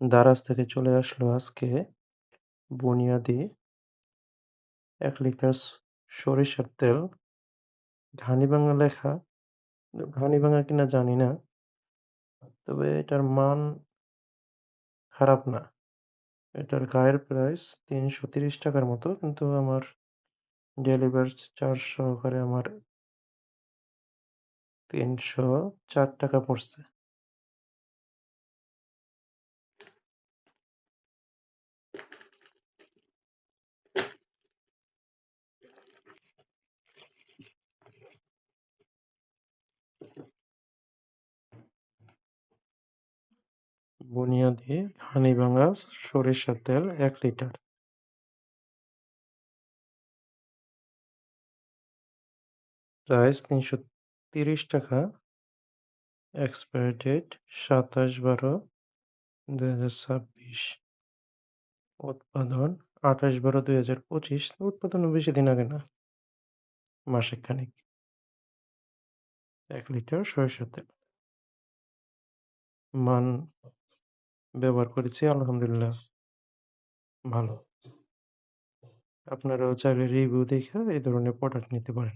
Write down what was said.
দারাজ থেকে চলে আসলো আজকে বুনিয়াদি ১ লিটার সরিষার তেল। ঘানি ভাঙা লেখা, ঘানি ভাঙা কিনা জানি না। তবে এটার মান খারাপ না। এটার গায়ের প্রাইস ৳৩৩০ র মতো। কিন্তু আমার ডেলিভার চার্জ সহকারে আমার ৳৩০৪ পড়ছে। বুনিয়াদি ঘানি ভাঙা সরিষার তেল ১ লিটার। প্রাইস ৳৩৩০, এক্সপায়ারি ডেট ২৭/১২/২০২৬, উৎপাদন ২৮/১২/২০২৫। উৎপাদনও বেশি দিন আগে না, মাসেক খানেক। ১ লিটার সরিষার তেল। মান ব্যবহার করেছি আলহামদুলিল্লাহ ভালো। আপনারাও চাইলে রিভিউ দেইখা এই ধরনের প্রোডাক্ট নিতে পারেন।